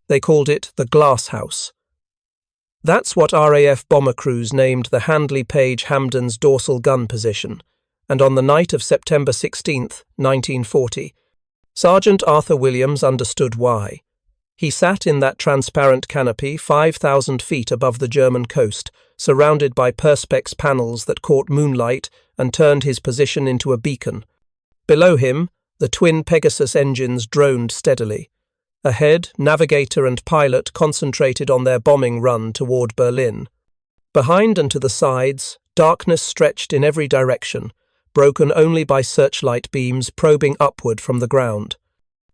They called it the glasshouse. That's what RAF bomber crews named the Handley Page Hampden's dorsal gun position, and on the night of September 16, 1940, Sergeant Arthur Williams understood why. He sat in that transparent canopy 5,000 feet above the German coast, surrounded by perspex panels that caught moonlight and turned his position into a beacon. Below him, the twin Pegasus engines droned steadily. Ahead, navigator and pilot concentrated on their bombing run toward Berlin. Behind and to the sides, darkness stretched in every direction, broken only by searchlight beams probing upward from the ground.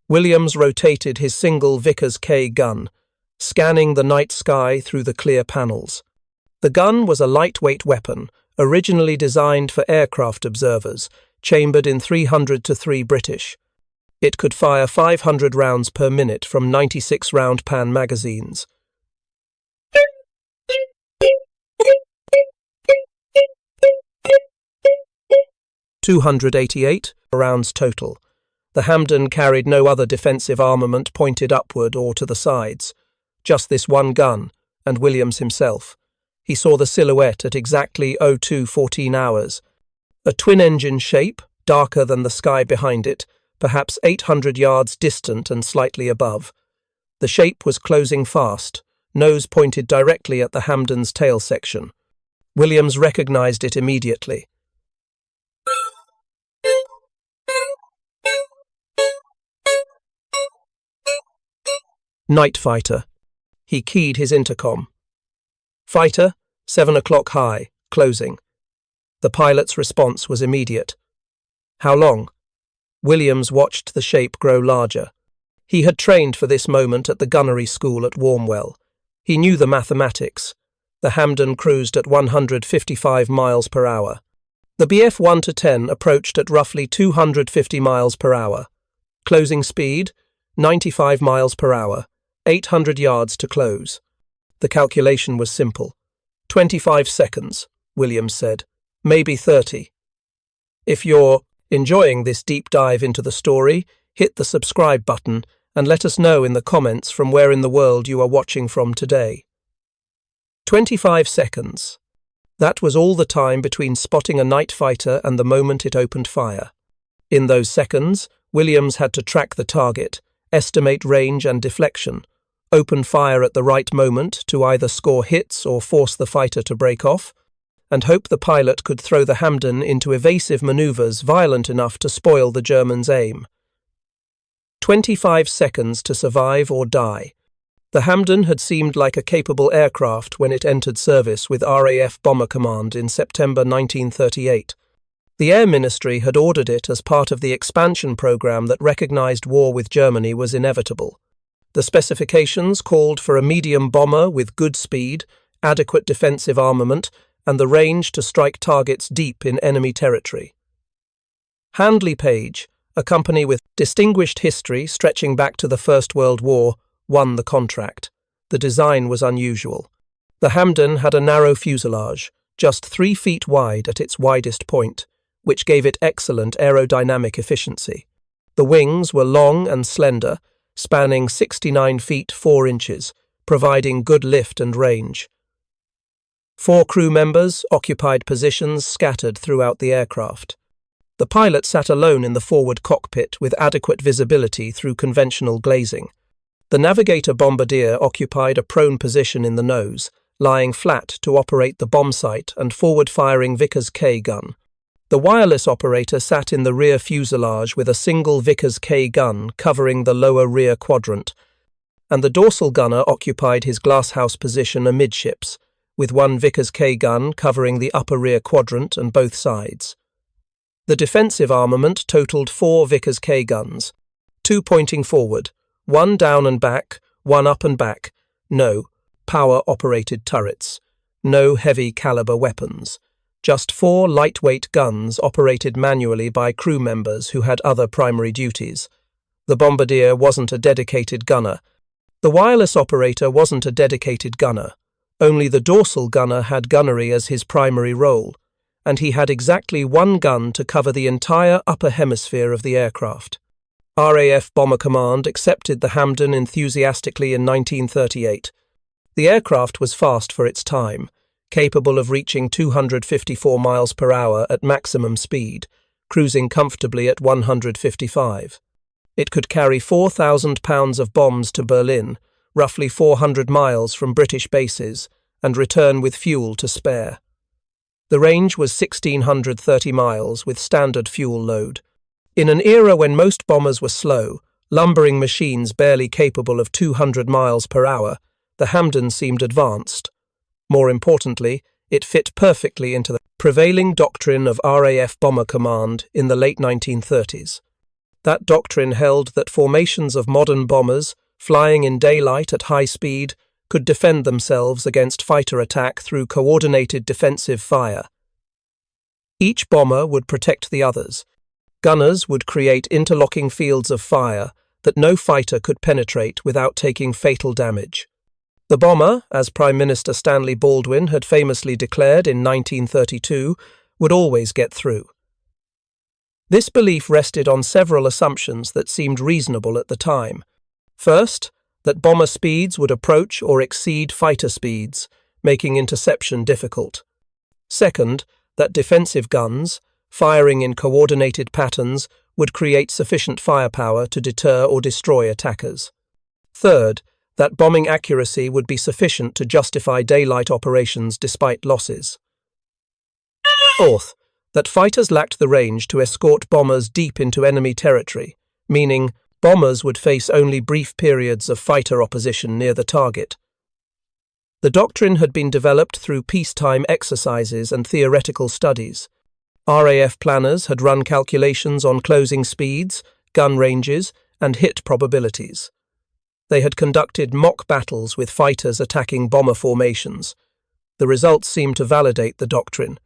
Williams rotated his single Vickers K gun, scanning the night sky through the clear panels. The gun was a lightweight weapon, originally designed for aircraft observers, chambered in 300-3 British. It could fire 500 rounds per minute from 96-round Pan magazines. "288 rounds total. The Hampden carried no other defensive armament pointed upward or to the sides. Just this one gun, and Williams himself. He saw the silhouette at exactly 02:14 hours. A twin-engine shape, darker than the sky behind it, perhaps 800 yards distant and slightly above. The shape was closing fast, nose pointed directly at the Hampden's tail section. Williams recognized it immediately. Night fighter. He keyed his intercom. Fighter, 7 o'clock high, closing. The pilot's response was immediate. How long? Williams watched the shape grow larger. He had trained for this moment at the gunnery school at Warmwell. He knew the mathematics. The Hampden cruised at 155 miles per hour. The Bf 1-10 approached at roughly 250 miles per hour. Closing speed, 95 miles per hour, 800 yards to close. The calculation was simple. 25 seconds, Williams said. Maybe 30. If you're enjoying this deep dive into the story, hit the subscribe button and let us know in the comments from where in the world you are watching from today. 25 seconds. That was all the time between spotting a night fighter and the moment it opened fire. In those seconds, Williams had to track the target, estimate range and deflection, open fire at the right moment to either score hits or force the fighter to break off, and hope the pilot could throw the Hampden into evasive maneuvers violent enough to spoil the Germans' aim. 25 seconds to survive or die. The Hampden had seemed like a capable aircraft when it entered service with RAF Bomber Command in September 1938. The Air Ministry had ordered it as part of the expansion program that recognized war with Germany was inevitable. The specifications called for a medium bomber with good speed, adequate defensive armament, and the range to strike targets deep in enemy territory. Handley Page, a company with distinguished history stretching back to the First World War, won the contract. The design was unusual. The Hampden had a narrow fuselage, just 3 feet wide at its widest point, which gave it excellent aerodynamic efficiency. The wings were long and slender, spanning 69 feet 4 inches, providing good lift and range. 4 crew members occupied positions scattered throughout the aircraft. The pilot sat alone in the forward cockpit with adequate visibility through conventional glazing. The navigator bombardier occupied a prone position in the nose, lying flat to operate the bomb sight and forward-firing Vickers K gun. The wireless operator sat in the rear fuselage with a single Vickers K gun covering the lower rear quadrant, and the dorsal gunner occupied his glasshouse position amidships, with one Vickers K gun covering the upper rear quadrant and both sides. The defensive armament totaled 4 Vickers K guns, 2 pointing forward, 1 down and back, 1 up and back, no power-operated turrets, no heavy-caliber weapons, just 4 lightweight guns operated manually by crew members who had other primary duties. The bombardier wasn't a dedicated gunner. The wireless operator wasn't a dedicated gunner. Only the dorsal gunner had gunnery as his primary role, and he had exactly 1 gun to cover the entire upper hemisphere of the aircraft. RAF Bomber Command accepted the Hampden enthusiastically in 1938. The aircraft was fast for its time, capable of reaching 254 miles per hour at maximum speed, cruising comfortably at 155. It could carry 4,000 pounds of bombs to Berlin, roughly 400 miles from British bases, and return with fuel to spare. The range was 1,630 miles with standard fuel load. In an era when most bombers were slow, lumbering machines barely capable of 200 miles per hour, the Hampden seemed advanced. More importantly, it fit perfectly into the prevailing doctrine of RAF Bomber Command in the late 1930s. That doctrine held that formations of modern bombers, flying in daylight at high speed, could defend themselves against fighter attack through coordinated defensive fire. Each bomber would protect the others. Gunners would create interlocking fields of fire that no fighter could penetrate without taking fatal damage. The bomber, as Prime Minister Stanley Baldwin had famously declared in 1932, would always get through. This belief rested on several assumptions that seemed reasonable at the time. First, that bomber speeds would approach or exceed fighter speeds, making interception difficult. Second, that defensive guns, firing in coordinated patterns, would create sufficient firepower to deter or destroy attackers. Third, that bombing accuracy would be sufficient to justify daylight operations despite losses. Fourth, that fighters lacked the range to escort bombers deep into enemy territory, meaning bombers would face only brief periods of fighter opposition near the target. The doctrine had been developed through peacetime exercises and theoretical studies. RAF planners had run calculations on closing speeds, gun ranges, and hit probabilities. They had conducted mock battles with fighters attacking bomber formations. The results seemed to validate the doctrine.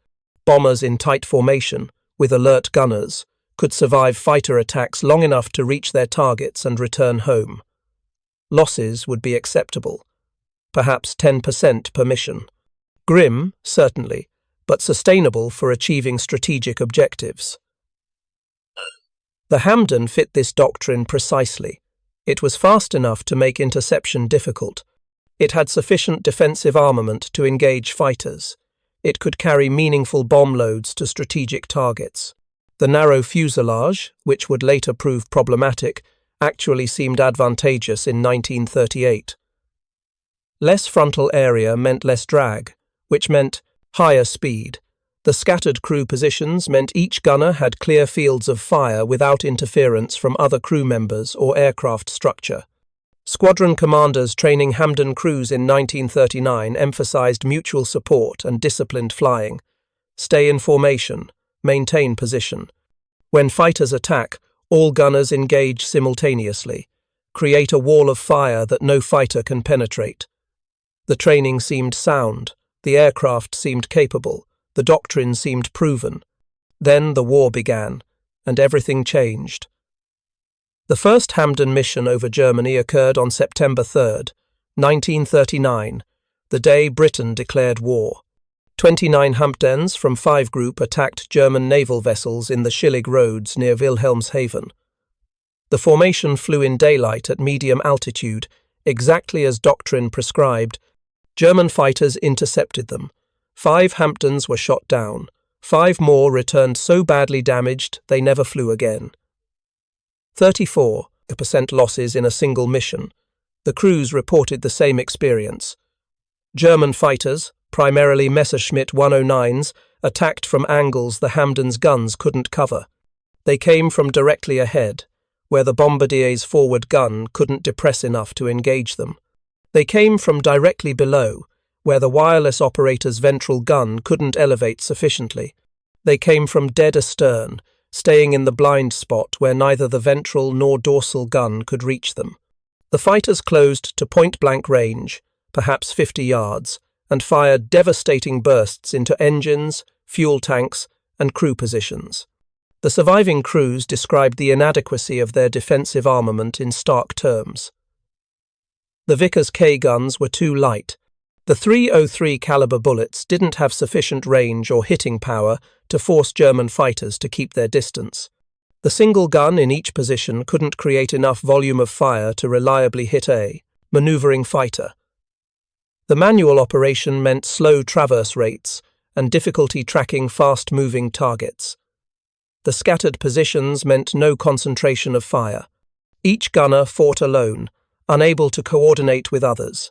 Bombers in tight formation, with alert gunners, could survive fighter attacks long enough to reach their targets and return home. Losses would be acceptable, perhaps 10% per mission. Grim, certainly, but sustainable for achieving strategic objectives. The Hampden fit this doctrine precisely. It was fast enough to make interception difficult. It had sufficient defensive armament to engage fighters. It could carry meaningful bomb loads to strategic targets. The narrow fuselage, which would later prove problematic, actually seemed advantageous in 1938. Less frontal area meant less drag, which meant higher speed. The scattered crew positions meant each gunner had clear fields of fire without interference from other crew members or aircraft structure. Squadron commanders training Hampden crews in 1939 emphasized mutual support and disciplined flying. Stay in formation, maintain position. When fighters attack, all gunners engage simultaneously. Create a wall of fire that no fighter can penetrate. The training seemed sound, the aircraft seemed capable, the doctrine seemed proven. Then the war began, and everything changed. The first Hampden mission over Germany occurred on September 3, 1939, the day Britain declared war. 29 Hampdens from 5 Group attacked German naval vessels in the Schillig Roads near Wilhelmshaven. The formation flew in daylight at medium altitude, exactly as doctrine prescribed. German fighters intercepted them. 5 Hampdens were shot down. 5 more returned so badly damaged they never flew again. 34% losses in a single mission. The crews reported the same experience. German fighters, primarily Messerschmitt 109s, attacked from angles the Hampden's guns couldn't cover. They came from directly ahead, where the bombardier's forward gun couldn't depress enough to engage them. They came from directly below, where the wireless operator's ventral gun couldn't elevate sufficiently. They came from dead astern, staying in the blind spot where neither the ventral nor dorsal gun could reach them. The fighters closed to point-blank range, perhaps 50 yards, and fired devastating bursts into engines, fuel tanks, and crew positions. The surviving crews described the inadequacy of their defensive armament in stark terms. The Vickers K guns were too light. The .303 caliber bullets didn't have sufficient range or hitting power to force German fighters to keep their distance. The single gun in each position couldn't create enough volume of fire to reliably hit a maneuvering fighter. The manual operation meant slow traverse rates and difficulty tracking fast-moving targets. The scattered positions meant no concentration of fire. Each gunner fought alone, unable to coordinate with others.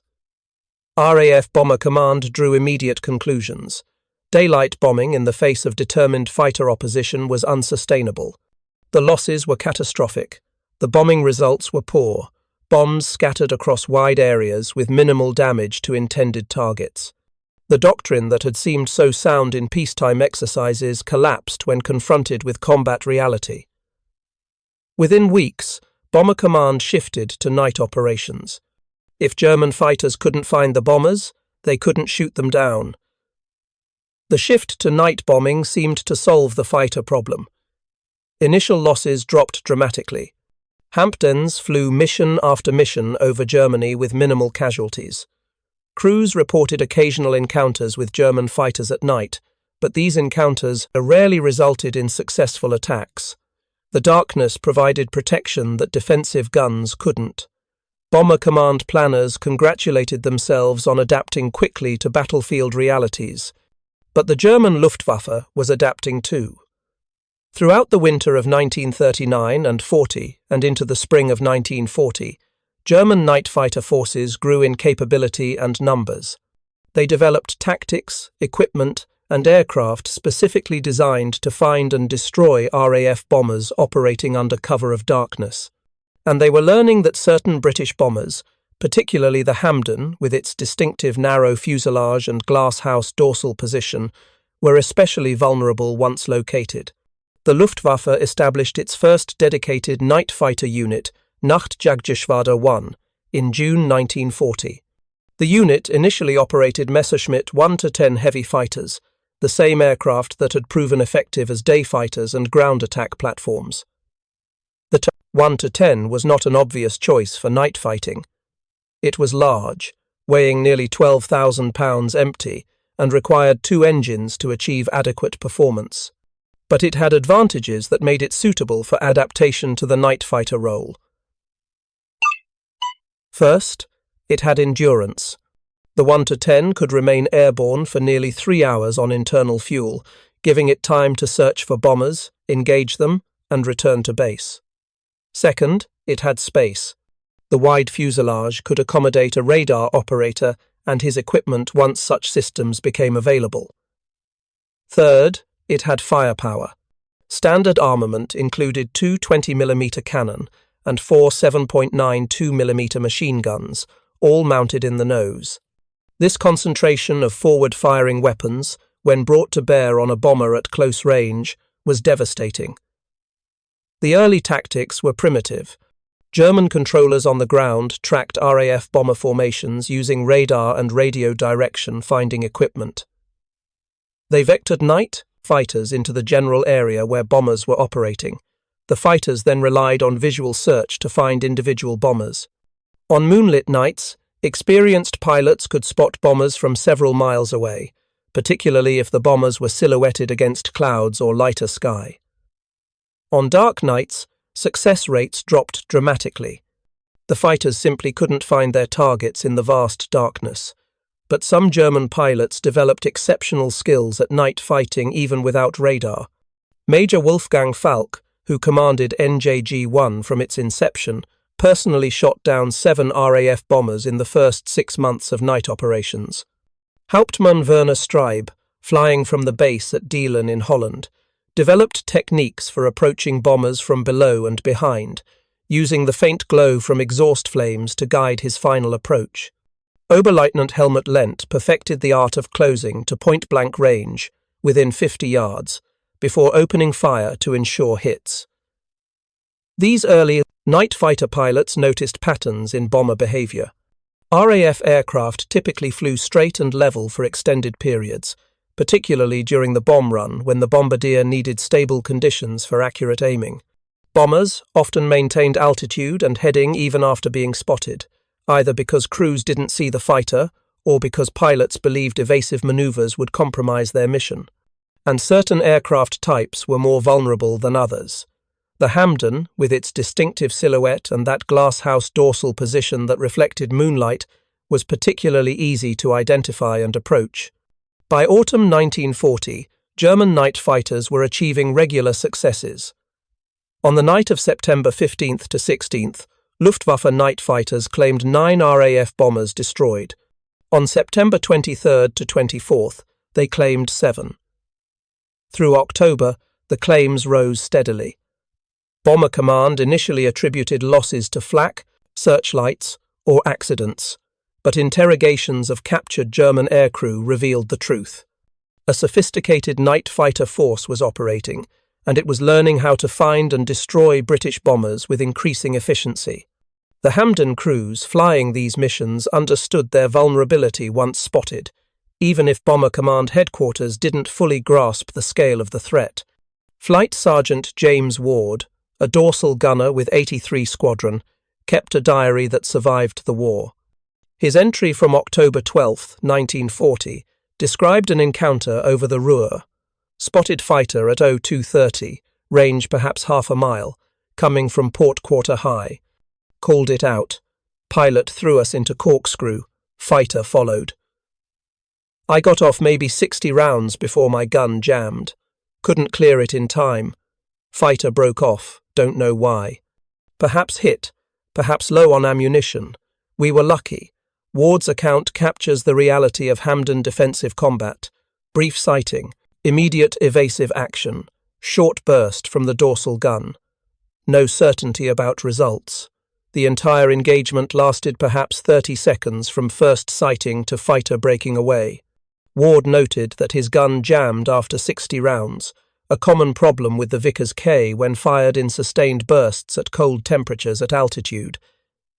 RAF Bomber Command drew immediate conclusions. Daylight bombing in the face of determined fighter opposition was unsustainable. The losses were catastrophic. The bombing results were poor. Bombs scattered across wide areas with minimal damage to intended targets. The doctrine that had seemed so sound in peacetime exercises collapsed when confronted with combat reality. Within weeks, Bomber Command shifted to night operations. If German fighters couldn't find the bombers, they couldn't shoot them down. The shift to night bombing seemed to solve the fighter problem. Initial losses dropped dramatically. Hampdens flew mission after mission over Germany with minimal casualties. Crews reported occasional encounters with German fighters at night, but these encounters rarely resulted in successful attacks. The darkness provided protection that defensive guns couldn't. Bomber Command planners congratulated themselves on adapting quickly to battlefield realities, but the German Luftwaffe was adapting too. Throughout the winter of 1939 and 40 and into the spring of 1940, German night fighter forces grew in capability and numbers. They developed tactics, equipment, and aircraft specifically designed to find and destroy RAF bombers operating under cover of darkness. And they were learning that certain British bombers, particularly the Hampden with its distinctive narrow fuselage and glasshouse dorsal position, were especially vulnerable once located. The Luftwaffe established its first dedicated night fighter unit, Nachtjagdgeschwader 1, in June 1940. The unit initially operated Messerschmitt 1-10 heavy fighters, the same aircraft that had proven effective as day fighters and ground attack platforms. The 1-10 was not an obvious choice for night fighting. It was large, weighing nearly 12,000 pounds empty, and required 2 engines to achieve adequate performance. But it had advantages that made it suitable for adaptation to the night fighter role. First, it had endurance. The 1-10 could remain airborne for nearly 3 hours on internal fuel, giving it time to search for bombers, engage them, and return to base. Second, it had space. The wide fuselage could accommodate a radar operator and his equipment once such systems became available. Third, it had firepower. Standard armament included 2 20mm cannon and 4 7.9 2mm machine guns, all mounted in the nose. This concentration of forward-firing weapons, when brought to bear on a bomber at close range, was devastating. The early tactics were primitive. German controllers on the ground tracked RAF bomber formations using radar and radio direction finding equipment. They vectored night fighters into the general area where bombers were operating. The fighters then relied on visual search to find individual bombers. On moonlit nights, experienced pilots could spot bombers from several miles away, particularly if the bombers were silhouetted against clouds or lighter sky. On dark nights, success rates dropped dramatically. The fighters simply couldn't find their targets in the vast darkness. But some German pilots developed exceptional skills at night fighting even without radar. Major Wolfgang Falk, who commanded NJG-1 from its inception, personally shot down 7 RAF bombers in the first 6 months of night operations. Hauptmann Werner Streib, flying from the base at Dielen in Holland, developed techniques for approaching bombers from below and behind, using the faint glow from exhaust flames to guide his final approach. Oberleutnant Helmut Lent perfected the art of closing to point-blank range, within 50 yards, before opening fire to ensure hits. These early night fighter pilots noticed patterns in bomber behavior. RAF aircraft typically flew straight and level for extended periods, particularly during the bomb run when the bombardier needed stable conditions for accurate aiming. Bombers often maintained altitude and heading even after being spotted, either because crews didn't see the fighter or because pilots believed evasive maneuvers would compromise their mission. And certain aircraft types were more vulnerable than others. The Hampden, with its distinctive silhouette and that glasshouse dorsal position that reflected moonlight, was particularly easy to identify and approach. By autumn 1940, German night fighters were achieving regular successes. On the night of September 15th to 16th, Luftwaffe night fighters claimed 9 RAF bombers destroyed. On September 23rd to 24th, they claimed 7. Through October, the claims rose steadily. Bomber Command initially attributed losses to flak, searchlights, or accidents, but interrogations of captured German aircrew revealed the truth. A sophisticated night fighter force was operating, and it was learning how to find and destroy British bombers with increasing efficiency. The Hampden crews flying these missions understood their vulnerability once spotted, even if Bomber Command headquarters didn't fully grasp the scale of the threat. Flight Sergeant James Ward, a dorsal gunner with 83 Squadron, kept a diary that survived the war. His entry from October 12, 1940, described an encounter over the Ruhr. Spotted fighter at 0230, range perhaps half a mile, coming from port quarter high. Called it out. Pilot threw us into corkscrew. Fighter followed. I got off maybe 60 rounds before my gun jammed. Couldn't clear it in time. Fighter broke off, don't know why. Perhaps hit, perhaps low on ammunition. We were lucky. Ward's account captures the reality of Hampden defensive combat. Brief sighting, immediate evasive action, short burst from the dorsal gun. No certainty about results. The entire engagement lasted perhaps 30 seconds from first sighting to fighter breaking away. Ward noted that his gun jammed after 60 rounds, a common problem with the Vickers K when fired in sustained bursts at cold temperatures at altitude.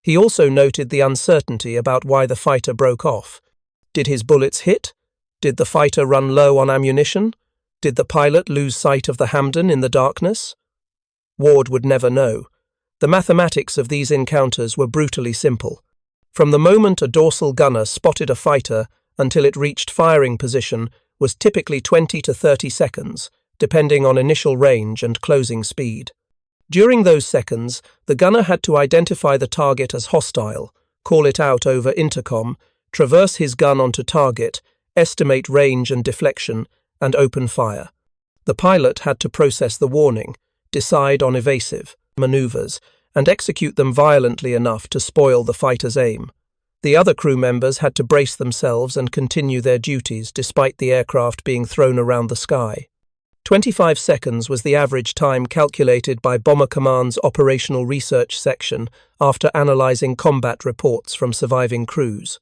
He also noted the uncertainty about why the fighter broke off. Did his bullets hit? Did the fighter run low on ammunition? Did the pilot lose sight of the Hampden in the darkness? Ward would never know. The mathematics of these encounters were brutally simple. From the moment a dorsal gunner spotted a fighter until it reached firing position was typically 20 to 30 seconds, depending on initial range and closing speed. During those seconds, the gunner had to identify the target as hostile, call it out over intercom, traverse his gun onto target, estimate range and deflection, and open fire. The pilot had to process the warning, decide on evasive maneuvers, and execute them violently enough to spoil the fighter's aim. The other crew members had to brace themselves and continue their duties despite the aircraft being thrown around the sky. 25 seconds was the average time calculated by Bomber Command's Operational Research Section after analysing combat reports from surviving crews.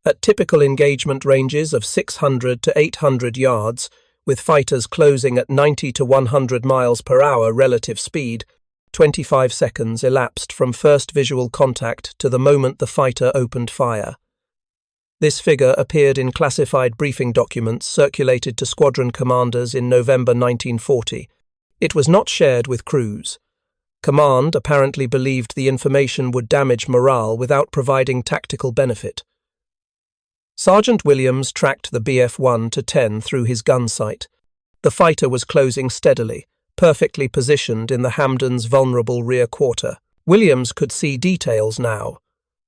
At typical engagement ranges of 600 to 800 yards, with fighters closing at 90 to 100 miles per hour relative speed, 25 seconds elapsed from first visual contact to the moment the fighter opened fire. This figure appeared in classified briefing documents circulated to squadron commanders in November 1940. It was not shared with crews. Command apparently believed the information would damage morale without providing tactical benefit. Sergeant Williams tracked the Bf 1 to 10 through his gun sight. The fighter was closing steadily, perfectly positioned in the Hampden's vulnerable rear quarter. Williams could see details now.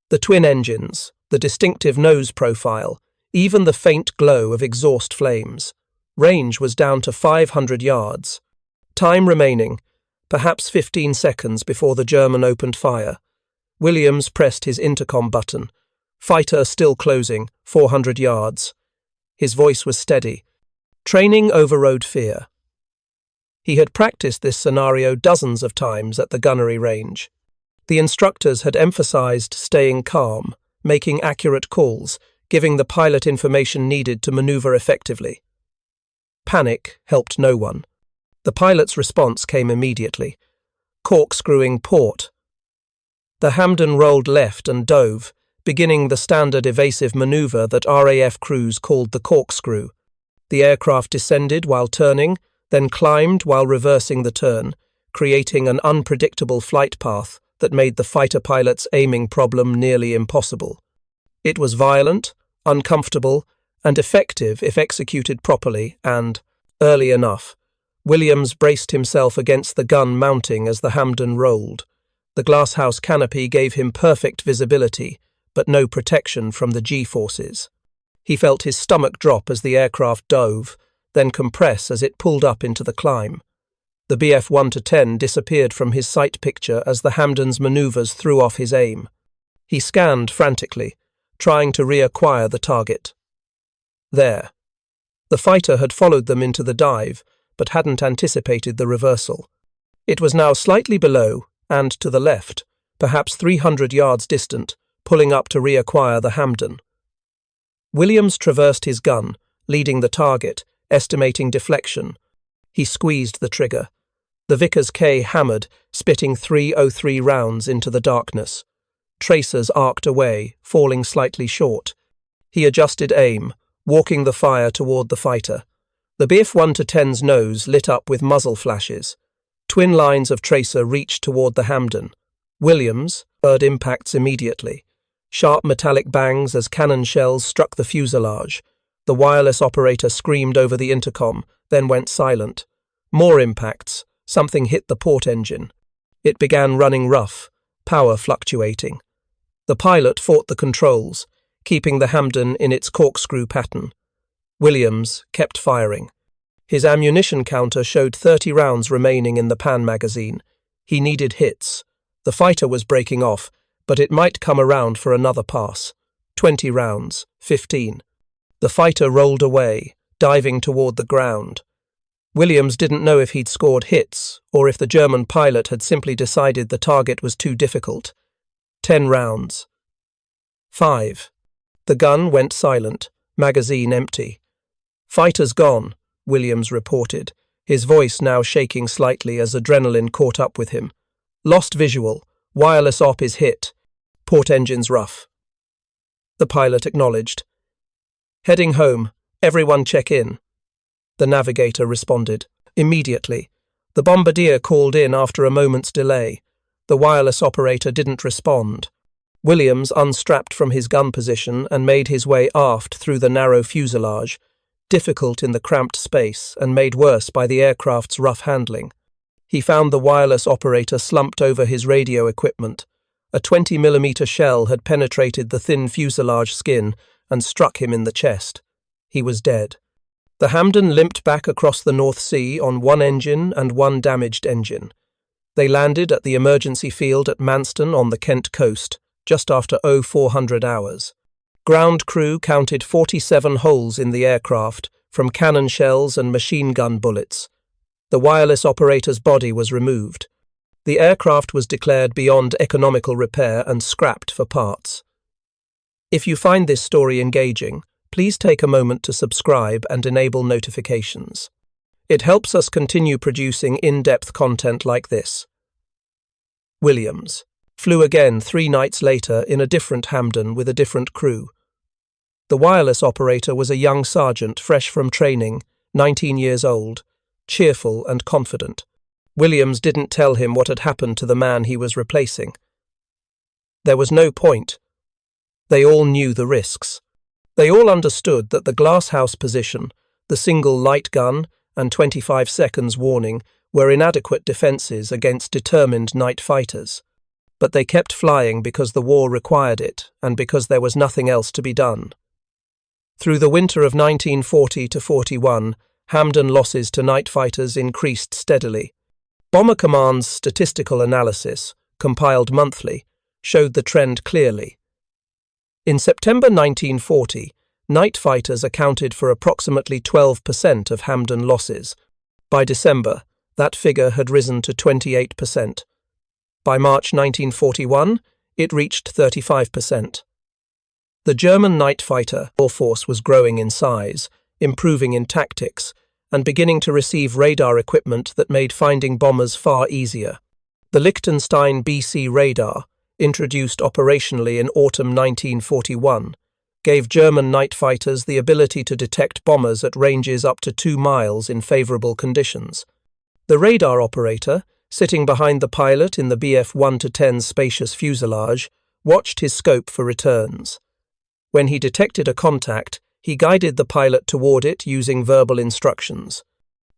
The twin engines, the distinctive nose profile, even the faint glow of exhaust flames. Range was down to 500 yards. Time remaining, perhaps 15 seconds before the German opened fire. Williams pressed his intercom button. Fighter still closing, 400 yards. His voice was steady. Training overrode fear. He had practiced this scenario dozens of times at the gunnery range. The instructors had emphasized staying calm, making accurate calls, giving the pilot information needed to maneuver effectively. Panic helped no one. The pilot's response came immediately. Corkscrewing port. The Hampden rolled left and dove, beginning the standard evasive maneuver that RAF crews called the corkscrew. The aircraft descended while turning, then climbed while reversing the turn, creating an unpredictable flight path that made the fighter pilot's aiming problem nearly impossible. It was violent, uncomfortable, and effective if executed properly and, early enough, Williams braced himself against the gun mounting as the Hampden rolled. The glasshouse canopy gave him perfect visibility, but no protection from the G-forces. He felt his stomach drop as the aircraft dove, then compress as it pulled up into the climb. The Bf 1-10 disappeared from his sight picture as the Hampden's manoeuvres threw off his aim. He scanned frantically, trying to reacquire the target. There. The fighter had followed them into the dive, but hadn't anticipated the reversal. It was now slightly below, and to the left, perhaps 300 yards distant, pulling up to reacquire the Hampden. Williams traversed his gun, leading the target, estimating deflection. He squeezed the trigger. The Vickers K hammered, spitting 303 rounds into the darkness. Tracers arced away, falling slightly short. He adjusted aim, walking the fire toward the fighter. The Bf 1-10's nose lit up with muzzle flashes. Twin lines of tracer reached toward the Hampden. Williams heard impacts immediately. Sharp metallic bangs as cannon shells struck the fuselage. The wireless operator screamed over the intercom, then went silent. More impacts. Something hit the port engine. It began running rough, power fluctuating. The pilot fought the controls, keeping the Hampden in its corkscrew pattern. Williams kept firing. His ammunition counter showed 30 rounds remaining in the Pan magazine. He needed hits. The fighter was breaking off, but it might come around for another pass. 20 rounds, 15. The fighter rolled away, diving toward the ground. Williams didn't know if he'd scored hits, or if the German pilot had simply decided the target was too difficult. 10 rounds. 5. The gun went silent, magazine empty. "Fighter's gone," Williams reported, his voice now shaking slightly as adrenaline caught up with him. "Lost visual. Wireless op is hit. Port engine's rough." The pilot acknowledged. "Heading home. Everyone check in." The navigator responded. Immediately. The bombardier called in after a moment's delay. The wireless operator didn't respond. Williams unstrapped from his gun position and made his way aft through the narrow fuselage, difficult in the cramped space and made worse by the aircraft's rough handling. He found the wireless operator slumped over his radio equipment. A 20mm shell had penetrated the thin fuselage skin and struck him in the chest. He was dead. The Hampden limped back across the North Sea on one engine and one damaged engine. They landed at the emergency field at Manston on the Kent coast, just after 0400 hours. Ground crew counted 47 holes in the aircraft from cannon shells and machine gun bullets. The wireless operator's body was removed. The aircraft was declared beyond economical repair and scrapped for parts. If you find this story engaging, please take a moment to subscribe and enable notifications. It helps us continue producing in-depth content like this. Williams flew again 3 nights later in a different Hampden with a different crew. The wireless operator was a young sergeant fresh from training, 19 years old, cheerful and confident. Williams didn't tell him what had happened to the man he was replacing. There was no point. They all knew the risks. They all understood that the glasshouse position, the single light gun, and 25 seconds warning were inadequate defences against determined night fighters. But they kept flying because the war required it and because there was nothing else to be done. Through the winter of 1940–41, Hampden losses to night fighters increased steadily. Bomber Command's statistical analysis, compiled monthly, showed the trend clearly. In September 1940, night fighters accounted for approximately 12% of Hampden losses. By December, that figure had risen to 28%. By March 1941, it reached 35%. The German night fighter force was growing in size, improving in tactics, and beginning to receive radar equipment that made finding bombers far easier. The Liechtenstein BC radar, introduced operationally in autumn 1941, gave German night fighters the ability to detect bombers at ranges up to 2 miles in favourable conditions. The radar operator, sitting behind the pilot in the Bf 1-10's spacious fuselage, watched his scope for returns. When he detected a contact, he guided the pilot toward it using verbal instructions.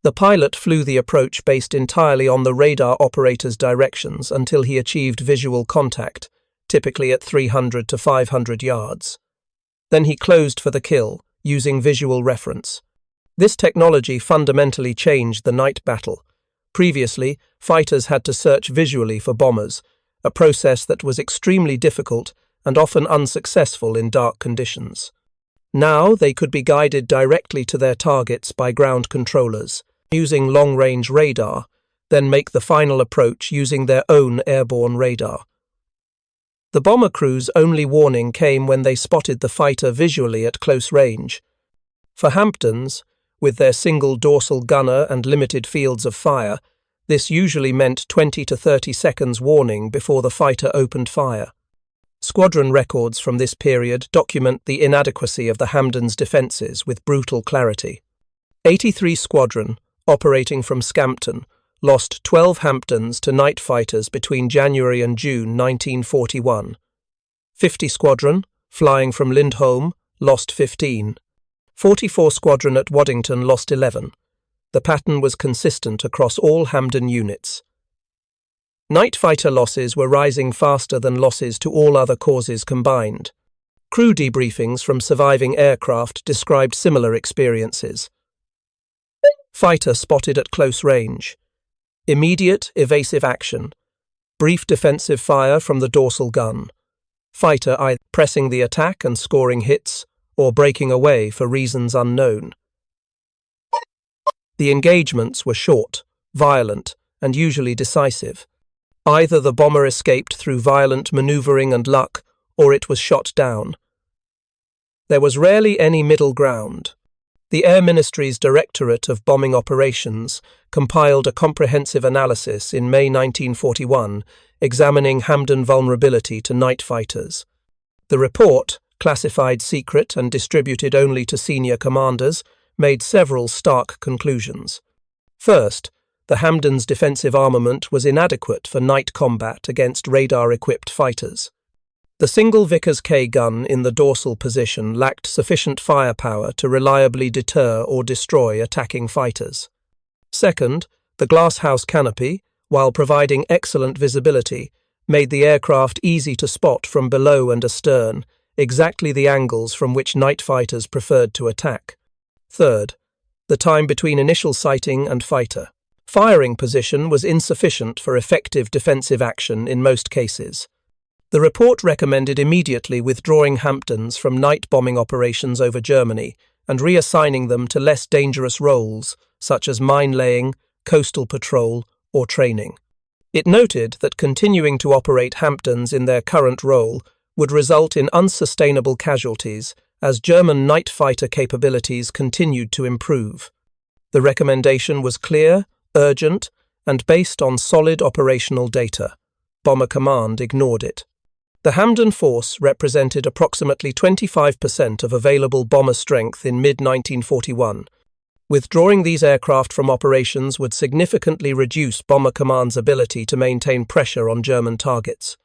The pilot flew the approach based entirely on the radar operator's directions until he achieved visual contact, typically at 300 to 500 yards. Then he closed for the kill, using visual reference. This technology fundamentally changed the night battle. Previously, fighters had to search visually for bombers, a process that was extremely difficult and often unsuccessful in dark conditions. Now they could be guided directly to their targets by ground controllers, using long-range radar, then make the final approach using their own airborne radar. The bomber crew's only warning came when they spotted the fighter visually at close range. For Hampdens, with their single dorsal gunner and limited fields of fire, this usually meant 20 to 30 seconds warning before the fighter opened fire. Squadron records from this period document the inadequacy of the Hampdens' defences with brutal clarity. 83 Squadron, operating from Scampton, lost 12 Hampdens to night fighters between January and June 1941. 50 Squadron, flying from Lindholm, lost 15. 44 Squadron at Waddington lost 11. The pattern was consistent across all Hampden units. Night fighter losses were rising faster than losses to all other causes combined. Crew debriefings from surviving aircraft described similar experiences. Fighter spotted at close range. Immediate evasive action. Brief defensive fire from the dorsal gun. Fighter either pressing the attack and scoring hits, or breaking away for reasons unknown. The engagements were short, violent, and usually decisive. Either the bomber escaped through violent manoeuvring and luck, or it was shot down. There was rarely any middle ground. The Air Ministry's Directorate of Bombing Operations compiled a comprehensive analysis in May 1941 examining Hampden vulnerability to night fighters. The report, classified secret and distributed only to senior commanders, made several stark conclusions. First, the Hampdens' defensive armament was inadequate for night combat against radar-equipped fighters. The single Vickers K gun in the dorsal position lacked sufficient firepower to reliably deter or destroy attacking fighters. Second, the glasshouse canopy, while providing excellent visibility, made the aircraft easy to spot from below and astern, exactly the angles from which night fighters preferred to attack. Third, the time between initial sighting and fighter. Firing position was insufficient for effective defensive action in most cases. The report recommended immediately withdrawing Hampdens from night bombing operations over Germany and reassigning them to less dangerous roles, such as mine-laying, coastal patrol, or training. It noted that continuing to operate Hampdens in their current role would result in unsustainable casualties as German night fighter capabilities continued to improve. The recommendation was clear, urgent, and based on solid operational data. Bomber Command ignored it. The Hampden force represented approximately 25% of available bomber strength in mid-1941. Withdrawing these aircraft from operations would significantly reduce Bomber Command's ability to maintain pressure on German targets.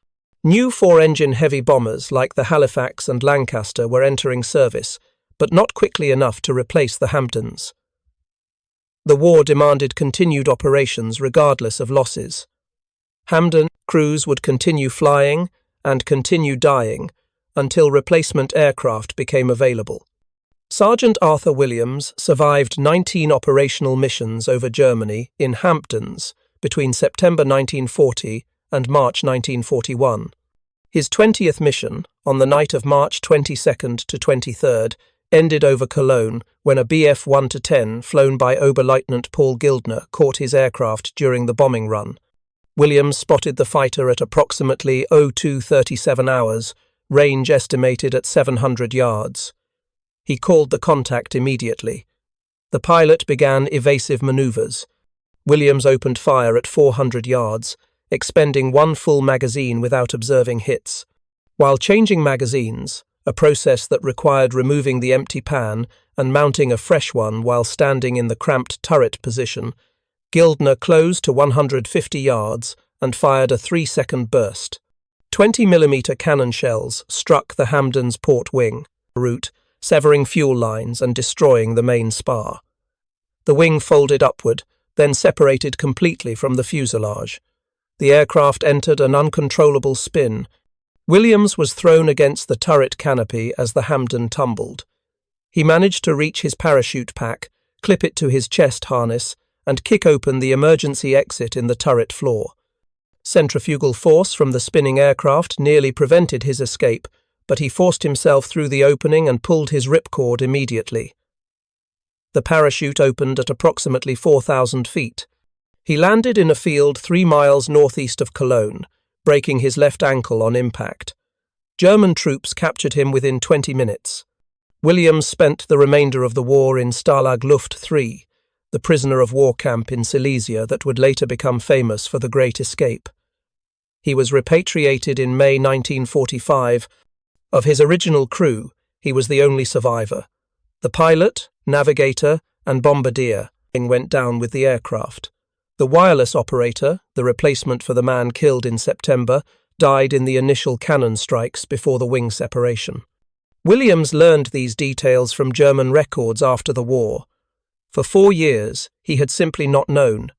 New four-engine heavy bombers like the Halifax and Lancaster were entering service, but not quickly enough to replace the Hampdens. The war demanded continued operations regardless of losses. Hampden crews would continue flying and continue dying until replacement aircraft became available. Sergeant Arthur Williams survived 19 operational missions over Germany in Hampdens between September 1940 and March 1941. His 20th mission, on the night of March 22nd to 23rd, ended over Cologne when a Bf 1-10 flown by Oberleutnant Paul Gildner caught his aircraft during the bombing run. Williams spotted the fighter at approximately 02:37 hours, range estimated at 700 yards. He called the contact immediately. The pilot began evasive maneuvers. Williams opened fire at 400 yards, expending one full magazine without observing hits. While changing magazines, a process that required removing the empty pan and mounting a fresh one while standing in the cramped turret position, Gildner closed to 150 yards and fired a 3-second burst. 20mm cannon shells struck the Hampden's port wing route, severing fuel lines and destroying the main spar. The wing folded upward, then separated completely from the fuselage. The aircraft entered an uncontrollable spin. Williams was thrown against the turret canopy as the Hampden tumbled. He managed to reach his parachute pack, clip it to his chest harness, and kick open the emergency exit in the turret floor. Centrifugal force from the spinning aircraft nearly prevented his escape, but he forced himself through the opening and pulled his ripcord immediately. The parachute opened at approximately 4,000 feet. He landed in a field 3 miles northeast of Cologne, breaking his left ankle on impact. German troops captured him within 20 minutes. Williams spent the remainder of the war in Stalag Luft 3, the prisoner of war camp in Silesia that would later become famous for the Great Escape. He was repatriated in May 1945. Of his original crew, he was the only survivor. The pilot, navigator, and bombardier went down with the aircraft. The wireless operator, the replacement for the man killed in September, died in the initial cannon strikes before the wing separation. Williams learned these details from German records after the war. For 4 years, he had simply not known.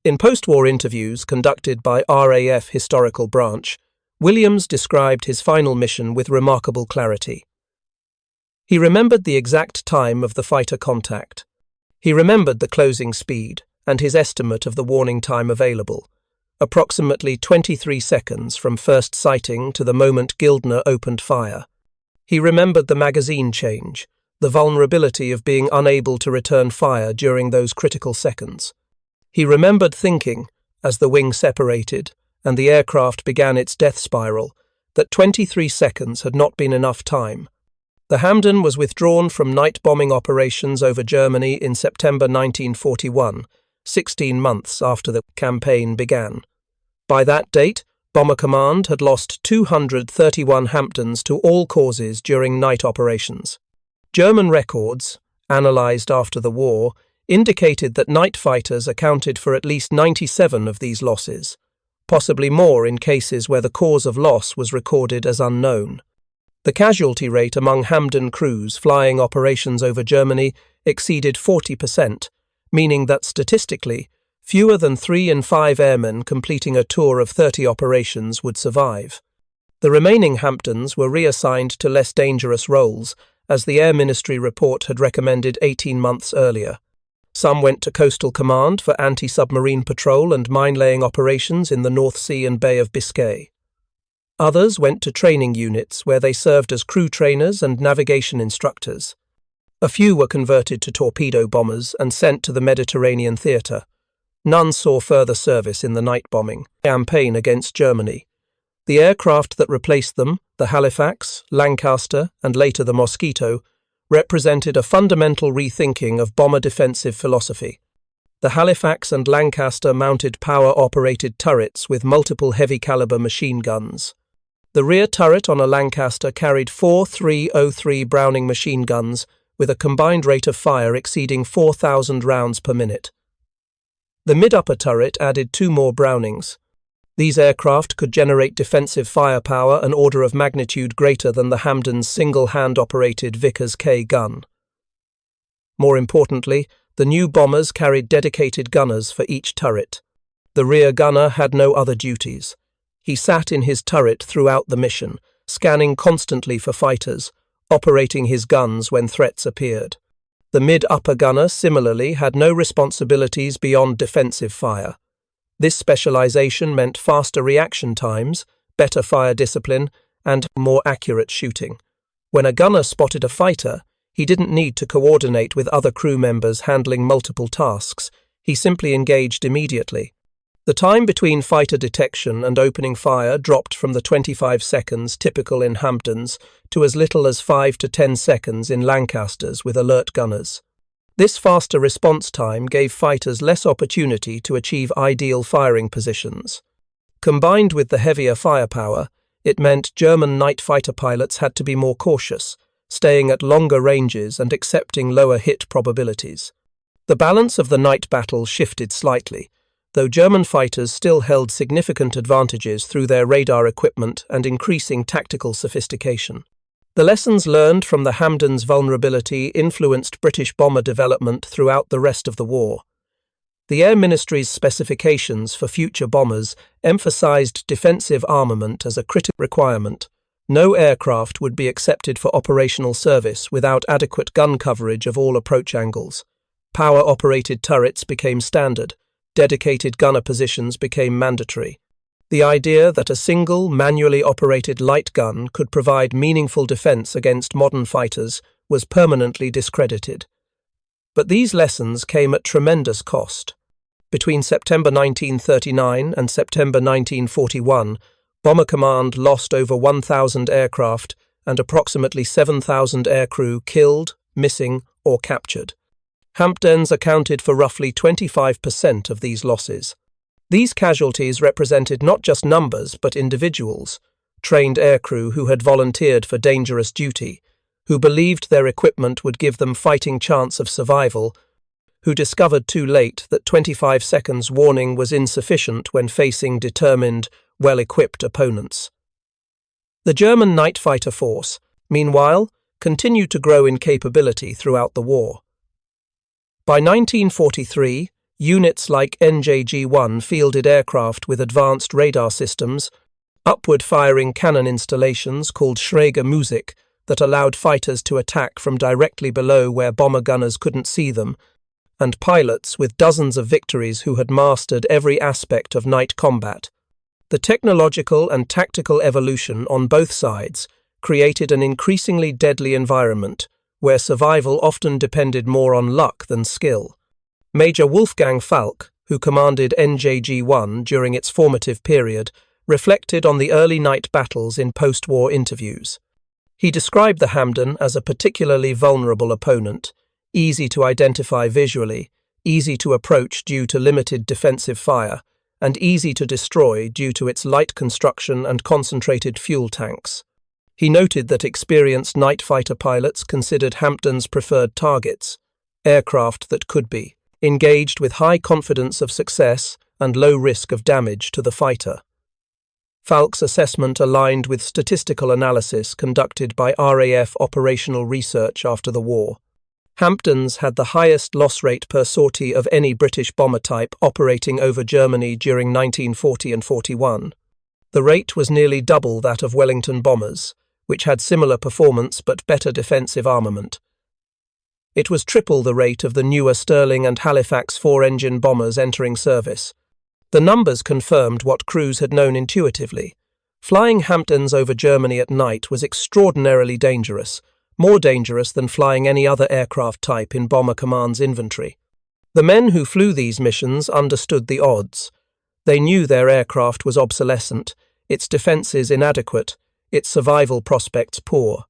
In post-war interviews conducted by RAF Historical Branch, Williams described his final mission with remarkable clarity. He remembered the exact time of the fighter contact. He remembered the closing speed and his estimate of the warning time available, approximately 23 seconds from first sighting to the moment Gildner opened fire. He remembered the magazine change, the vulnerability of being unable to return fire during those critical seconds. He remembered thinking, as the wing separated and the aircraft began its death spiral, that 23 seconds had not been enough time. The Hampden was withdrawn from night bombing operations over Germany in September 1941, 16 months after the campaign began. By that date, Bomber Command had lost 231 Hampdens to all causes during night operations. German records, analysed after the war, indicated that night fighters accounted for at least 97 of these losses, possibly more in cases where the cause of loss was recorded as unknown. The casualty rate among Hampden crews flying operations over Germany exceeded 40%, meaning that statistically, fewer than 3 in 5 airmen completing a tour of 30 operations would survive. The remaining Hampdens were reassigned to less dangerous roles, as the Air Ministry report had recommended 18 months earlier. Some went to Coastal Command for anti-submarine patrol and mine-laying operations in the North Sea and Bay of Biscay. Others went to training units where they served as crew trainers and navigation instructors. A few were converted to torpedo bombers and sent to the Mediterranean theatre. None saw further service in the night bombing campaign against Germany. The aircraft that replaced them, the Halifax, Lancaster, and later the Mosquito, represented a fundamental rethinking of bomber defensive philosophy. The Halifax and Lancaster mounted power-operated turrets with multiple heavy-caliber machine guns. The rear turret on a Lancaster carried 4 303 Browning machine guns with a combined rate of fire exceeding 4,000 rounds per minute. The mid-upper turret added 2 more Brownings. These aircraft could generate defensive firepower an order of magnitude greater than the Hampden's single-hand-operated Vickers K gun. More importantly, the new bombers carried dedicated gunners for each turret. The rear gunner had no other duties. He sat in his turret throughout the mission, scanning constantly for fighters, operating his guns when threats appeared. The mid-upper gunner similarly had no responsibilities beyond defensive fire. This specialization meant faster reaction times, better fire discipline, and more accurate shooting. When a gunner spotted a fighter, he didn't need to coordinate with other crew members handling multiple tasks. He simply engaged immediately. The time between fighter detection and opening fire dropped from the 25 seconds typical in Hampdens to as little as 5 to 10 seconds in Lancasters with alert gunners. This faster response time gave fighters less opportunity to achieve ideal firing positions. Combined with the heavier firepower, it meant German night fighter pilots had to be more cautious, staying at longer ranges and accepting lower hit probabilities. The balance of the night battle shifted slightly, though German fighters still held significant advantages through their radar equipment and increasing tactical sophistication. The lessons learned from the Hampden's vulnerability influenced British bomber development throughout the rest of the war. The Air Ministry's specifications for future bombers emphasized defensive armament as a critical requirement. No aircraft would be accepted for operational service without adequate gun coverage of all approach angles. Power-operated turrets became standard. Dedicated gunner positions became mandatory. The idea that a single, manually operated light gun could provide meaningful defense against modern fighters was permanently discredited. But these lessons came at tremendous cost. Between September 1939 and September 1941, Bomber Command lost over 1,000 aircraft and approximately 7,000 aircrew killed, missing, or captured. Hampdens accounted for roughly 25% of these losses. These casualties represented not just numbers but individuals, trained aircrew who had volunteered for dangerous duty, who believed their equipment would give them fighting chance of survival, who discovered too late that 25 seconds warning was insufficient when facing determined, well-equipped opponents. The German night fighter force, meanwhile, continued to grow in capability throughout the war. By 1943, units like NJG-1 fielded aircraft with advanced radar systems, upward-firing cannon installations called Schräge Musik that allowed fighters to attack from directly below where bomber gunners couldn't see them, and pilots with dozens of victories who had mastered every aspect of night combat. The technological and tactical evolution on both sides created an increasingly deadly environment where survival often depended more on luck than skill. Major Wolfgang Falk, who commanded NJG-1 during its formative period, reflected on the early night battles in post-war interviews. He described the Hampden as a particularly vulnerable opponent, easy to identify visually, easy to approach due to limited defensive fire, and easy to destroy due to its light construction and concentrated fuel tanks. He noted that experienced night fighter pilots considered Hampden's preferred targets, aircraft that could be engaged with high confidence of success and low risk of damage to the fighter. Falk's assessment aligned with statistical analysis conducted by RAF operational research after the war. Hampdens had the highest loss rate per sortie of any British bomber type operating over Germany during 1940 and 41. The rate was nearly double that of Wellington bombers, which had similar performance but better defensive armament. It was triple the rate of the newer Stirling and Halifax four-engine bombers entering service. The numbers confirmed what crews had known intuitively. Flying Hampdens over Germany at night was extraordinarily dangerous, more dangerous than flying any other aircraft type in Bomber Command's inventory. The men who flew these missions understood the odds. They knew their aircraft was obsolescent, its defences inadequate, its survival prospects poor.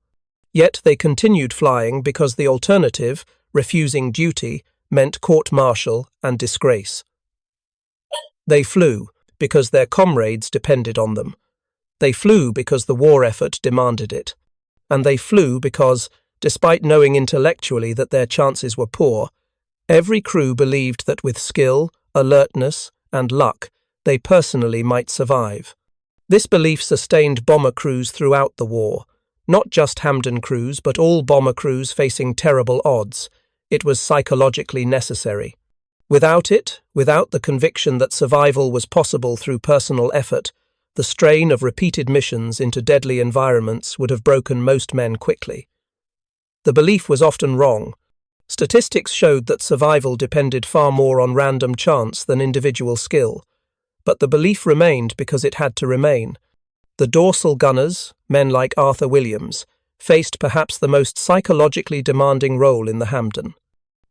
Yet they continued flying because the alternative, refusing duty, meant court-martial and disgrace. They flew because their comrades depended on them. They flew because the war effort demanded it. And they flew because, despite knowing intellectually that their chances were poor, every crew believed that with skill, alertness, and luck, they personally might survive. This belief sustained bomber crews throughout the war, not just Hampden crews but all bomber crews facing terrible odds. It was psychologically necessary. Without it, without the conviction that survival was possible through personal effort, the strain of repeated missions into deadly environments would have broken most men quickly. The belief was often wrong. Statistics showed that survival depended far more on random chance than individual skill. But the belief remained because it had to remain. The dorsal gunners, men like Arthur Williams, faced perhaps the most psychologically demanding role in the Hampden.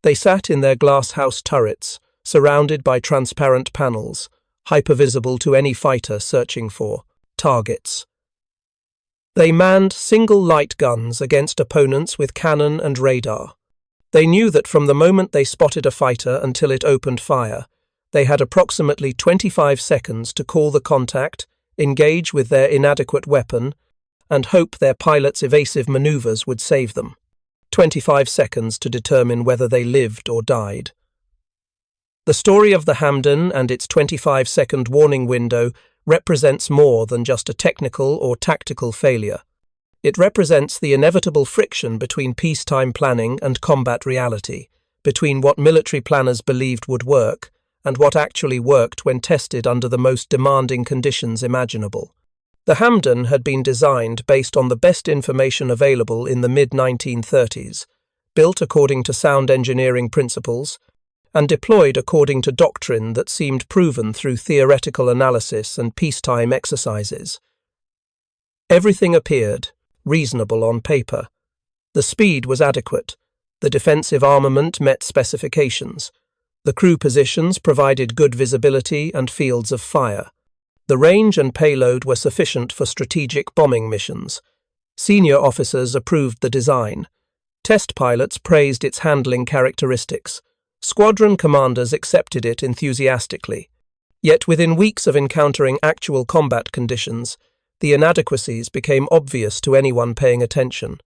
They sat in their glasshouse turrets, surrounded by transparent panels, hypervisible to any fighter searching for targets. They manned single light guns against opponents with cannon and radar. They knew that from the moment they spotted a fighter until it opened fire, they had approximately 25 seconds to call the contact, engage with their inadequate weapon, and hope their pilot's evasive maneuvers would save them. 25 seconds to determine whether they lived or died. The story of the Hampden and its 25-second warning window represents more than just a technical or tactical failure. It represents the inevitable friction between peacetime planning and combat reality, between what military planners believed would work and what actually worked when tested under the most demanding conditions imaginable. The Hampden had been designed based on the best information available in the mid-1930s, built according to sound engineering principles, and deployed according to doctrine that seemed proven through theoretical analysis and peacetime exercises. Everything appeared reasonable on paper. The speed was adequate. The defensive armament met specifications. The crew positions provided good visibility and fields of fire. The range and payload were sufficient for strategic bombing missions. Senior officers approved the design. Test pilots praised its handling characteristics. Squadron commanders accepted it enthusiastically. Yet within weeks of encountering actual combat conditions, the inadequacies became obvious to anyone paying attention.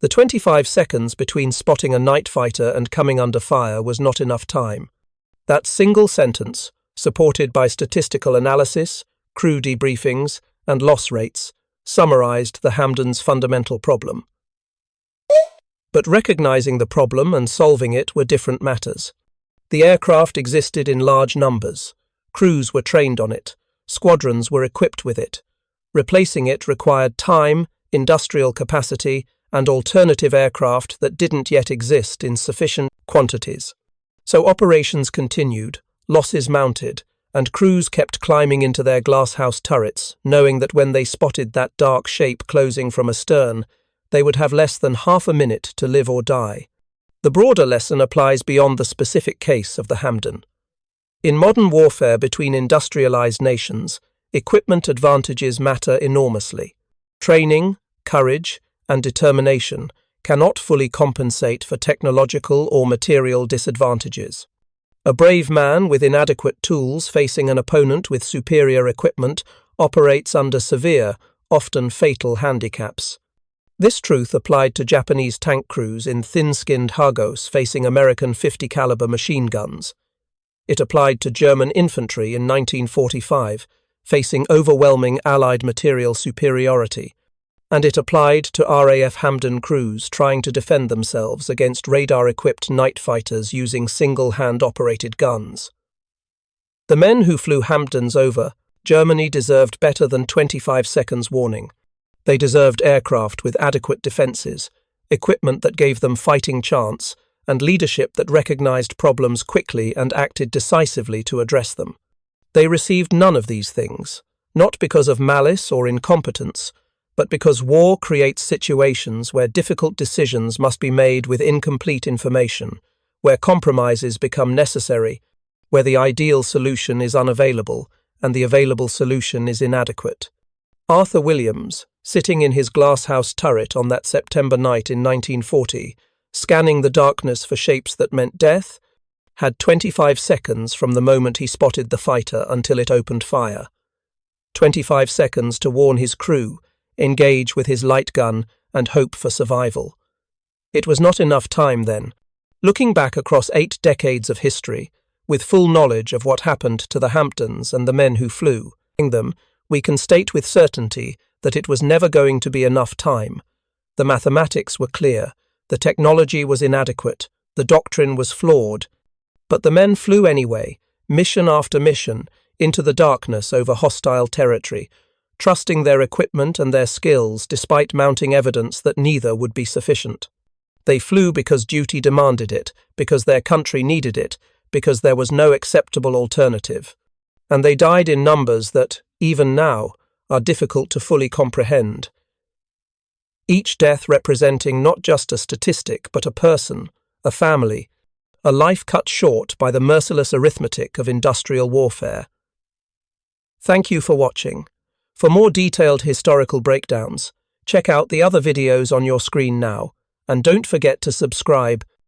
The 25 seconds between spotting a night fighter and coming under fire was not enough time. That single sentence, supported by statistical analysis, crew debriefings, and loss rates, summarized the Hampden's fundamental problem. But recognizing the problem and solving it were different matters. The aircraft existed in large numbers. Crews were trained on it. Squadrons were equipped with it. Replacing it required time, industrial capacity, and alternative aircraft that didn't yet exist in sufficient quantities. So operations continued, losses mounted, and crews kept climbing into their glasshouse turrets, knowing that when they spotted that dark shape closing from astern, they would have less than half a minute to live or die. The broader lesson applies beyond the specific case of the Hampden. In modern warfare between industrialized nations, equipment advantages matter enormously. Training, courage, and determination cannot fully compensate for technological or material disadvantages. A brave man with inadequate tools facing an opponent with superior equipment operates under severe, often fatal handicaps. This truth applied to Japanese tank crews in thin-skinned Hagos facing American .50 caliber machine guns. It applied to German infantry in 1945, facing overwhelming Allied material superiority, and it applied to RAF Hampden crews trying to defend themselves against radar-equipped night fighters using single-hand-operated guns. The men who flew Hampdens over Germany deserved better than 25 seconds warning. They deserved aircraft with adequate defenses, equipment that gave them fighting chance, and leadership that recognized problems quickly and acted decisively to address them. They received none of these things, not because of malice or incompetence, but because war creates situations where difficult decisions must be made with incomplete information, where compromises become necessary, where the ideal solution is unavailable and the available solution is inadequate. Arthur Williams, sitting in his glasshouse turret on that September night in 1940, scanning the darkness for shapes that meant death, had 25 seconds from the moment he spotted the fighter until it opened fire. 25 seconds to warn his crew, engage with his light gun, and hope for survival. It was not enough time then. Looking back across 8 decades of history, with full knowledge of what happened to the Hampdens and the men who flew them, we can state with certainty that it was never going to be enough time. The mathematics were clear, the technology was inadequate, the doctrine was flawed, but the men flew anyway, mission after mission, into the darkness over hostile territory, trusting their equipment and their skills despite mounting evidence that neither would be sufficient. They flew because duty demanded it, because their country needed it, because there was no acceptable alternative. And they died in numbers that, even now, are difficult to fully comprehend. Each death representing not just a statistic, but a person, a family, a life cut short by the merciless arithmetic of industrial warfare. Thank you for watching. For more detailed historical breakdowns, check out the other videos on your screen now, and don't forget to subscribe